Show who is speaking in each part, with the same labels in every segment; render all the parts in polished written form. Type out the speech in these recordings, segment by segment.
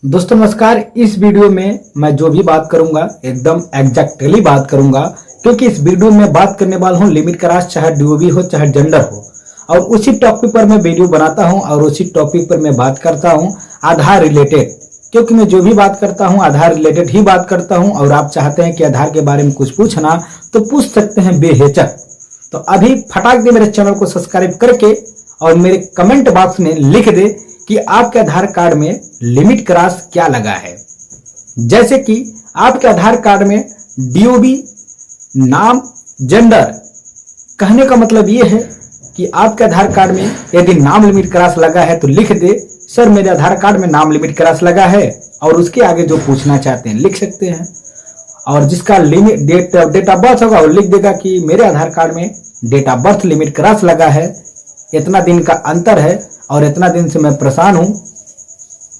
Speaker 1: दोस्तों नमस्कार। इस वीडियो में मैं जो भी बात करूंगा एकदम एग्जैक्टली बात करूंगा, क्योंकि इस वीडियो में बात करने वाला हूं लिमिट क्रॉस, चाहे डीओबी हो चाहे जेंडर हो, और उसी टॉपिक पर मैं वीडियो बनाता हूं और उसी टॉपिक पर मैं बात करता हूं आधार रिलेटेड। क्योंकि मैं जो भी बात करता हूं आधार रिलेटेड ही बात करता हूं, और आप चाहते हैं कि आधार के बारे में कुछ पूछना तो पूछ सकते हैं बेहिचक। तो अभी फटाक दे मेरे चैनल को सब्सक्राइब करके और मेरे कमेंट बॉक्स में लिख दे कि आपके आधार कार्ड में लिमिट क्रॉस क्या लगा है। जैसे कि आपके आधार कार्ड में डीओबी, नाम, जेंडर, कहने का मतलब ये है कि आपके आधार कार्ड में यदि नाम लिमिट क्रॉस लगा है तो लिख दे सर मेरे आधार कार्ड में नाम लिमिट क्रॉस लगा है, और उसके आगे जो पूछना चाहते हैं लिख सकते हैं। और जिसका लिमिट डेट ऑफ बर्थ होगा वो लिख देगा कि मेरे आधार कार्ड में date of birth limit cross लगा है, इतना दिन का अंतर है और इतना दिन से मैं परेशान हूं,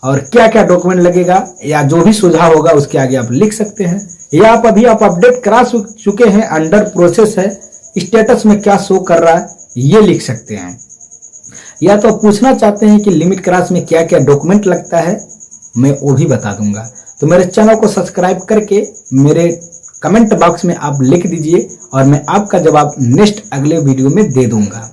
Speaker 1: और क्या क्या डॉक्यूमेंट लगेगा या जो भी सुझाव होगा उसके आगे आप लिख सकते हैं। या आप अभी अपडेट करा चुके हैं, अंडर प्रोसेस है, स्टेटस में क्या शो कर रहा है ये लिख सकते हैं। या तो पूछना चाहते हैं कि लिमिट क्रॉस में क्या क्या डॉक्यूमेंट लगता है, मैं वो भी बता दूंगा। तो मेरे चैनल को सब्सक्राइब करके मेरे कमेंट बॉक्स में आप लिख दीजिए और मैं आपका जवाब नेक्स्ट अगले वीडियो में दे दूंगा।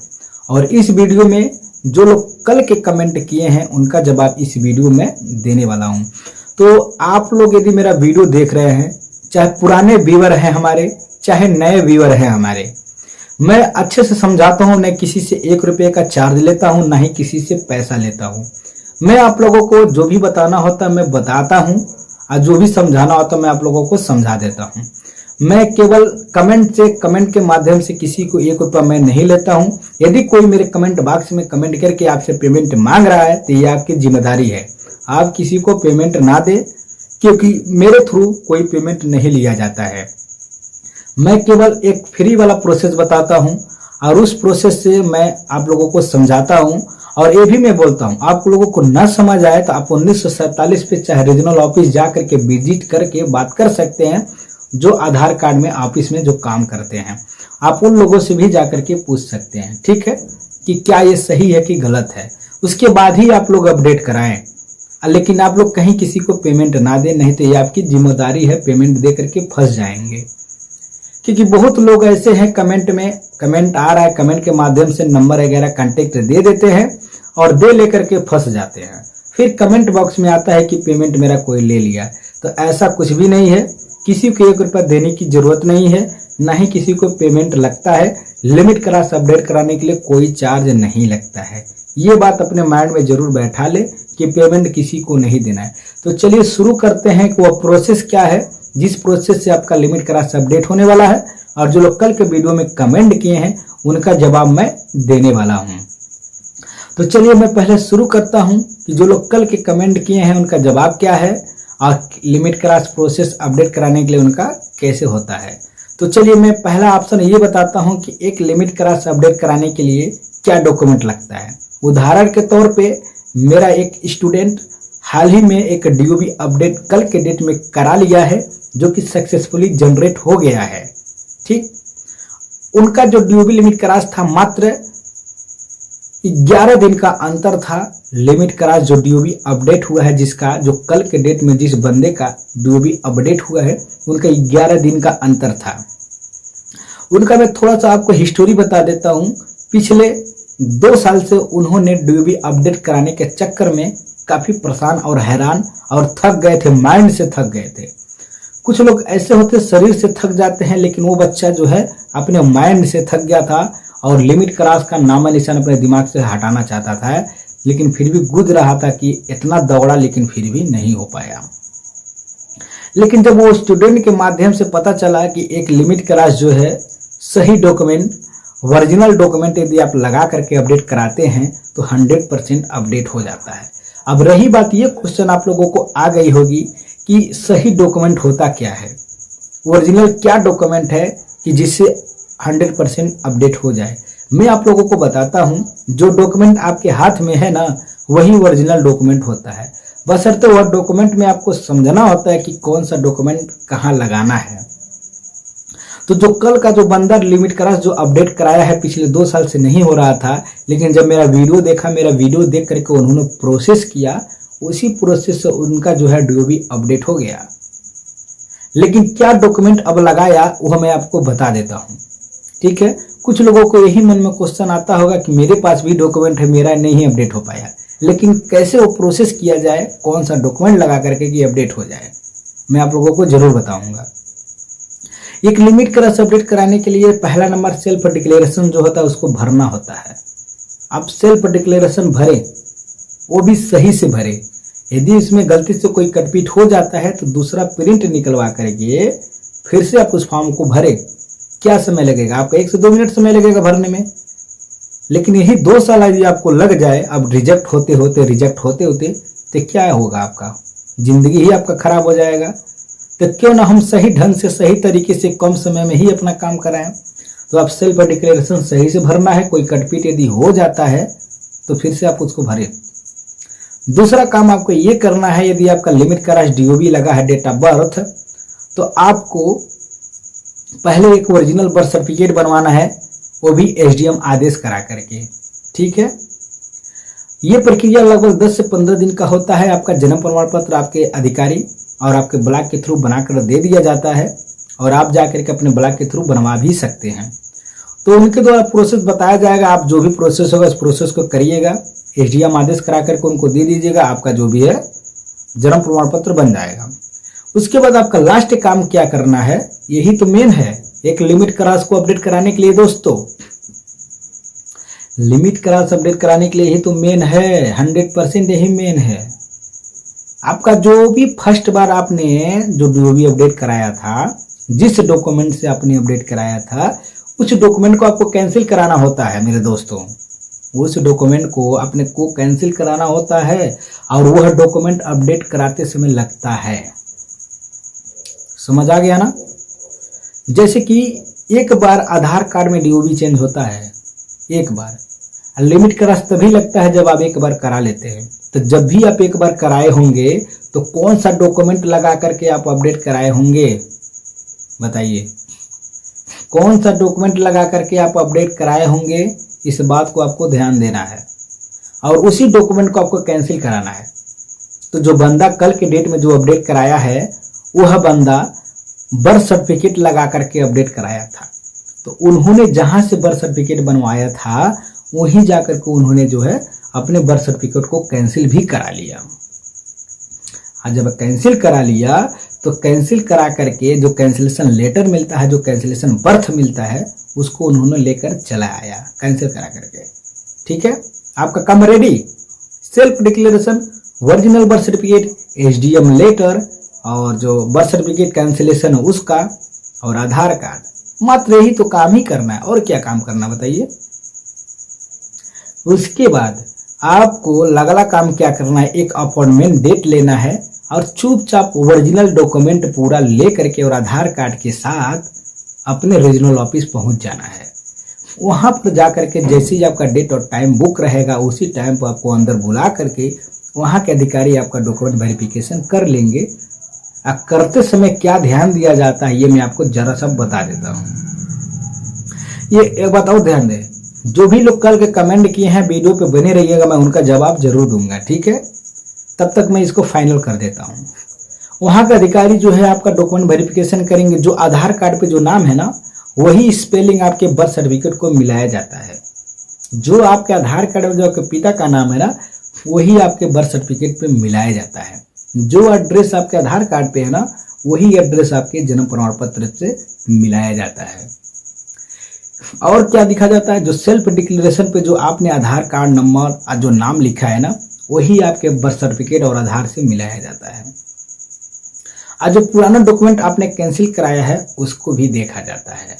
Speaker 1: और इस वीडियो में जो लोग कल के कमेंट किए हैं उनका जवाब इस वीडियो में देने वाला हूं। तो आप लोग यदि मेरा वीडियो देख रहे हैं, चाहे पुराने व्यूअर हैं हमारे चाहे नए व्यूअर हैं हमारे, मैं अच्छे से समझाता हूं, न किसी से 1 रुपये का चार्ज लेता हूं, न ही किसी से पैसा लेता हूं। मैं आप लोगों को जो भी बताना होता है मैं बताता हूं, और जो भी समझाना होता है मैं आप लोगों को समझा देता हूं। मैं केवल कमेंट के माध्यम से किसी को 1 रुपया मैं नहीं लेता हूं। यदि कोई मेरे कमेंट बॉक्स में कमेंट करके आपसे पेमेंट मांग रहा है तो ये आपकी जिम्मेदारी है, आप किसी को पेमेंट ना दे, क्योंकि मेरे थ्रू कोई पेमेंट नहीं लिया जाता है। मैं केवल एक फ्री वाला प्रोसेस बताता हूं और उस प्रोसेस से मैं आप लोगों को समझाता हूं। और ये भी मैं बोलता हूं, आप लोगों को न समझ आए तो आप 1947 पे चाहे रीजनल ऑफिस जा करके विजिट करके बात कर सकते हैं, जो आधार कार्ड में ऑफिस में जो काम करते हैं, आप उन लोगों से भी जाकर के पूछ सकते हैं, ठीक है, कि क्या ये सही है कि गलत है। उसके बाद ही आप लोग अपडेट कराएं, लेकिन आप लोग कहीं किसी को पेमेंट ना दें, नहीं तो ये आपकी जिम्मेदारी है, पेमेंट दे करके फंस जाएंगे। क्योंकि बहुत लोग ऐसे हैं कमेंट आ रहा है, कमेंट के माध्यम से नंबर वगैरह कांटेक्ट दे देते हैं और दे लेकर के फंस जाते हैं। फिर कमेंट बॉक्स में आता है कि पेमेंट मेरा कोई ले लिया। तो ऐसा कुछ भी नहीं है, किसी को 1 रुपया देने की जरूरत नहीं है, ना ही किसी को पेमेंट लगता है। लिमिट क्रॉस अपडेट कराने के लिए कोई चार्ज नहीं लगता है। ये बात अपने माइंड में जरूर बैठा ले कि पेमेंट किसी को नहीं देना है। तो चलिए शुरू करते हैं कि वह प्रोसेस क्या है जिस प्रोसेस से आपका लिमिट क्रॉस अपडेट होने वाला है, और जो लोग कल के वीडियो में कमेंट किए हैं उनका जवाब मैं देने वाला हूं। तो चलिए मैं पहले शुरू करता हूं कि जो लोग कल के कमेंट किए हैं उनका जवाब क्या है और लिमिट क्रॉस प्रोसेस अपडेट कराने के लिए उनका कैसे होता है। तो चलिए मैं पहला ऑप्शन ये बताता हूं कि एक लिमिट क्रॉस अपडेट कराने के लिए क्या डॉक्यूमेंट लगता है। उदाहरण के तौर पे मेरा एक स्टूडेंट हाल ही में एक डीओबी अपडेट कल के डेट में करा लिया है, जो कि सक्सेसफुली जनरेट हो गया है। ठीक, उनका जो डीओबी लिमिट क्रॉस था मात्र 11 दिन का अंतर था। लिमिट क्रॉस जो डीओबी अपडेट हुआ है, जिसका जो कल के डेट में जिस बंदे का डीओबी अपडेट हुआ है उनका 11 दिन का अंतर था। उनका मैं थोड़ा सा आपको हिस्टोरी बता देता हूं। पिछले 2 साल से उन्होंने डीओबी अपडेट कराने के चक्कर में काफी परेशान और हैरान और थक गए थे, माइंड से थक गए थे। कुछ लोग ऐसे होते शरीर से थक जाते हैं, लेकिन वो बच्चा जो है अपने माइंड से थक गया था और लिमिट क्रॉस का नामा निशान अपने दिमाग से हटाना चाहता था, लेकिन फिर भी गुज रहा था कि इतना दौड़ा लेकिन फिर भी नहीं हो पाया। लेकिन जब वो स्टूडेंट के माध्यम से पता चला कि एक लिमिट क्रॉस जो है सही डॉक्यूमेंट, ओरिजिनल डॉक्यूमेंट यदि आप लगा करके अपडेट कराते हैं तो 100% अपडेट हो जाता है। अब रही बात, ये क्वेश्चन आप लोगों को आ गई होगी कि सही डॉक्यूमेंट होता क्या है, ओरिजिनल क्या डॉक्यूमेंट है कि जिससे 100% अपडेट हो जाए। मैं आप लोगों को बताता हूं, जो डॉक्यूमेंट आपके हाथ में है ना वही ओरिजिनल डॉक्यूमेंट होता है। बशर्ते वह डॉक्यूमेंट में आपको समझना होता है कि कौन सा डॉक्यूमेंट कहां लगाना है। तो जो कल का जो बंदा लिमिट क्रॉस जो अपडेट कराया है पिछले 2 साल से नहीं हो रहा था, लेकिन जब मेरा वीडियो देखा, मेरा वीडियो देख करके उन्होंने प्रोसेस किया, उसी प्रोसेस से उनका जो है डीओबी अपडेट हो गया। लेकिन क्या डॉक्यूमेंट अब लगाया वो मैं आपको बता देता हूँ, ठीक है। कुछ लोगों को यही मन में क्वेश्चन आता होगा कि मेरे पास भी डॉक्यूमेंट है, मेरा नहीं अपडेट हो पाया, लेकिन कैसे वो प्रोसेस किया जाए, कौन सा डॉक्यूमेंट लगा करके कि अपडेट हो जाए, मैं आप लोगों को जरूर बताऊंगा। एक लिमिट क्रॉस अपडेट कराने के लिए पहला नंबर सेल्फ डिक्लेरेशन जो होता है उसको भरना होता है। आप सेल्फ डिक्लेरेशन भरें, वो भी सही से भरें। यदि इसमें गलती से कोई कटपीट हो जाता है तो दूसरा प्रिंट निकलवा करके फिर से आप उस फॉर्म को भरें। क्या समय लगेगा आपका? 1 से 2 मिनट समय लगेगा भरने में। लेकिन यही 2 साल यदि आपको लग जाए, अब रिजेक्ट होते होते तो क्या होगा? आपका जिंदगी ही आपका खराब हो जाएगा। तो क्यों ना हम सही ढंग से, सही तरीके से, कम समय में ही अपना काम कराएं। तो आप सेल्फ डिक्लेरेशन सही से भरना है। कोई कटपीट यदि हो जाता है तो फिर से आप उसको भरें। दूसरा काम आपको ये करना है, यदि आपका लिमिट क्रॉस डीओबी लगा है डेट ऑफ बर्थ, तो आपको पहले एक ओरिजिनल बर्थ सर्टिफिकेट बनवाना है, वो भी एसडीएम आदेश करा करके, ठीक है। ये प्रक्रिया लगभग 10 से 15 दिन का होता है। आपका जन्म प्रमाण पत्र आपके अधिकारी और आपके ब्लॉक के थ्रू बनाकर दे दिया जाता है और आप जाकर के अपने ब्लॉक के थ्रू बनवा भी सकते हैं। तो उनके द्वारा प्रोसेस बताया जाएगा। आप जो भी प्रोसेस होगा इस प्रोसेस को करिएगा, एसडीएम आदेश करा करके उनको दे दीजिएगा, आपका जो भी है जन्म प्रमाण पत्र बन जाएगा। उसके बाद आपका लास्ट काम क्या करना है, यही तो मेन है एक लिमिट क्रॉस को अपडेट कराने के लिए। दोस्तों, लिमिट क्रॉस अपडेट कराने के लिए यही तो मेन है, 100% यही मेन है। आपका जो भी फर्स्ट बार आपने जो डीओबी अपडेट कराया था, जिस डॉक्यूमेंट से आपने अपडेट कराया था, उस डॉक्यूमेंट को आपको कैंसिल कराना होता है मेरे दोस्तों। उस डॉक्यूमेंट को आपने को कैंसिल कराना होता है और वह डॉक्यूमेंट अपडेट कराते समय लगता है। समझ आ गया ना? जैसे कि एक बार आधार कार्ड में डीओबी चेंज होता है, एक बार। लिमिट क्रॉस तभी लगता है जब आप एक बार करा लेते हैं। तो जब भी आप एक बार कराए होंगे तो कौन सा डॉक्यूमेंट लगा करके आप अपडेट कराए होंगे? बताइए, कौन सा डॉक्यूमेंट लगा करके आप अपडेट कराए होंगे? इस बात को आपको ध्यान देना है और उसी डॉक्यूमेंट को आपको कैंसिल कराना है। तो जो बंदा कल के डेट में जो अपडेट कराया है, वह बंदा बर्थ सर्टिफिकेट लगा करके अपडेट कराया था। तो उन्होंने जहां से बर्थ सर्टिफिकेट बनवाया था वहीं जाकर के उन्होंने जो है अपने बर्थ सर्टिफिकेट को कैंसिल भी करा लिया। और जब कैंसिल करा लिया तो कैंसिल करा करके जो कैंसिलेशन लेटर मिलता है, जो कैंसिलेशन बर्थ मिलता है, उसको उन्होंने लेकर चला आया कैंसिल करा करके। ठीक है, आपका काम ready. Self declaration, original birth certificate, SDM letter और जो बर्थ सर्टिफिकेट कैंसिलेशन उसका, और आधार कार्ड। मात्र यही तो काम ही करना है, और क्या काम करना बताइए। उसके बाद आपको अगला काम क्या करना है, एक अपॉइंटमेंट डेट लेना है और चुपचाप ओरिजिनल डॉक्यूमेंट पूरा ले करके और आधार कार्ड के साथ अपने रीजनल ऑफिस पहुंच जाना है। वहां पर जाकर के जैसे ही आपका डेट और टाइम बुक रहेगा, उसी टाइम पर आपको अंदर बुला करके वहां के अधिकारी आपका डॉक्यूमेंट वेरिफिकेशन कर लेंगे। करते समय क्या ध्यान दिया जाता है ये मैं आपको जरा सा बता देता हूँ। ये एक बात और ध्यान दें, जो भी लोग कल के कमेंट किए हैं वीडियो पे बने रहिएगा, मैं उनका जवाब जरूर दूंगा। ठीक है, तब तक मैं इसको फाइनल कर देता हूँ। वहां के अधिकारी जो है आपका डॉक्यूमेंट वेरिफिकेशन करेंगे। जो आधार कार्ड पे जो नाम है ना, वही स्पेलिंग आपके बर्थ सर्टिफिकेट को मिलाया जाता है। जो आपके आधार कार्ड में जो आपके पिता का नाम है ना, वही आपके बर्थ सर्टिफिकेट पे मिलाया जाता है। जो एड्रेस आपके आधार कार्ड पे है ना, वही एड्रेस आपके जन्म प्रमाण पत्र से मिलाया जाता है। और क्या दिखा जाता है, जो सेल्फ डिक्लेरेशन पे जो आपने आधार कार्ड नंबर और जो नाम लिखा है ना, वही आपके बर्थ सर्टिफिकेट और आधार से मिलाया जाता है। और जो पुराना डॉक्यूमेंट आपने कैंसिल कराया है उसको भी देखा जाता है,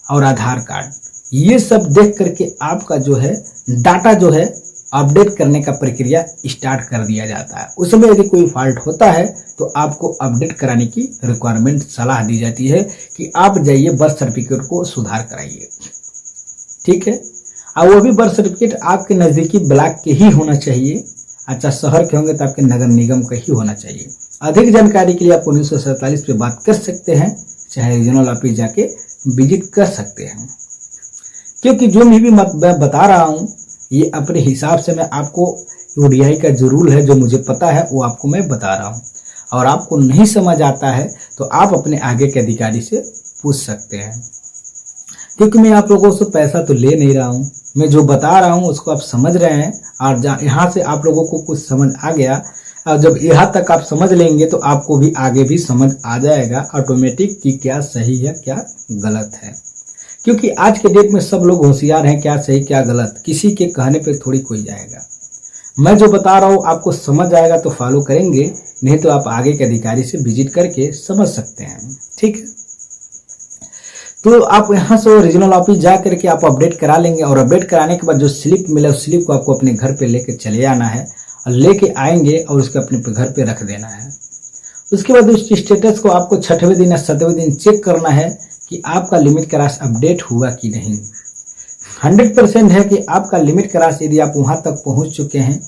Speaker 1: और आधार कार्ड। ये सब देख करके आपका जो है डाटा जो है अपडेट करने का प्रक्रिया स्टार्ट कर दिया जाता है। उसमें यदि कोई फॉल्ट होता है तो आपको अपडेट कराने की रिक्वायरमेंट सलाह दी जाती है कि आप जाइए बर्थ सर्टिफिकेट को सुधार कराइए। ठीक है, और वो भी बर्थ सर्टिफिकेट आपके नज़दीकी ब्लॉक के ही होना चाहिए। अच्छा, शहर के होंगे तो आपके नगर निगम का ही होना चाहिए। अधिक जानकारी के लिए आप 1947 पे बात कर सकते हैं, चाहे रीजनल ऑफिस जाके विजिट कर सकते हैं। क्योंकि जो मैं बता रहा हूँ ये अपने हिसाब से मैं आपको ओडीआई का जो रूल है, जो मुझे पता है वो आपको मैं बता रहा हूँ। और आपको नहीं समझ आता है तो आप अपने आगे के अधिकारी से पूछ सकते हैं, क्योंकि मैं आप लोगों से पैसा तो ले नहीं रहा हूँ। मैं जो बता रहा हूँ उसको आप समझ रहे हैं, और यहाँ से आप लोगों को कुछ समझ आ गया, और जब यहाँ तक आप समझ लेंगे तो आपको भी आगे भी समझ आ जाएगा ऑटोमेटिक कि क्या सही है क्या गलत है। क्योंकि आज के डेट में सब लोग होशियार हैं, क्या सही क्या गलत किसी के कहने पे थोड़ी कोई जाएगा। मैं जो बता रहा हूँ आपको समझ आएगा तो फॉलो करेंगे, नहीं तो आप आगे के अधिकारी से विजिट करके समझ सकते हैं। ठीक है, तो आप यहाँ से रीजनल ऑफिस जा करके आप अपडेट करा लेंगे, और अपडेट कराने के बाद जो स्लिप मिले उस स्लिप को आपको अपने घर पे लेके चले आना है, और लेके आएंगे और उसको अपने घर पे रख देना है। उसके बाद उस स्टेटस को आपको 6वें दिन या 7वें दिन चेक करना है कि आपका लिमिट क्रॉस अपडेट हुआ कि नहीं। 100% है कि आपका लिमिट क्रॉस, यदि आप वहां तक पहुंच चुके हैं,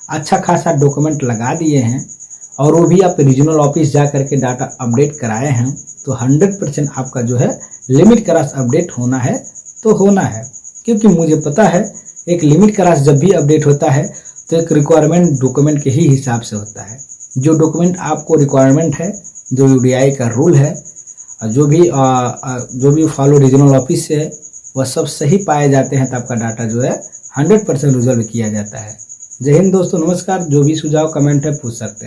Speaker 1: अच्छा खासा डॉक्यूमेंट लगा दिए हैं, और वो भी आप रीजनल ऑफिस जा करके डाटा अपडेट कराए हैं, तो 100% आपका जो है लिमिट क्रॉस अपडेट होना है तो होना है। क्योंकि मुझे पता है एक लिमिट क्रॉस जब भी अपडेट होता है तो एक रिक्वायरमेंट डॉक्यूमेंट के ही हिसाब से होता है। जो डॉक्यूमेंट आपको रिक्वायरमेंट है, जो ओडीआई का रूल है, जो भी फॉलो रीजनल ऑफिस से है, वह सब सही पाए जाते हैं, तो आपका डाटा जो है 100% रिजॉल्व किया जाता है। जय हिंद दोस्तों, नमस्कार। जो भी सुझाव कमेंट है पूछ सकते हैं।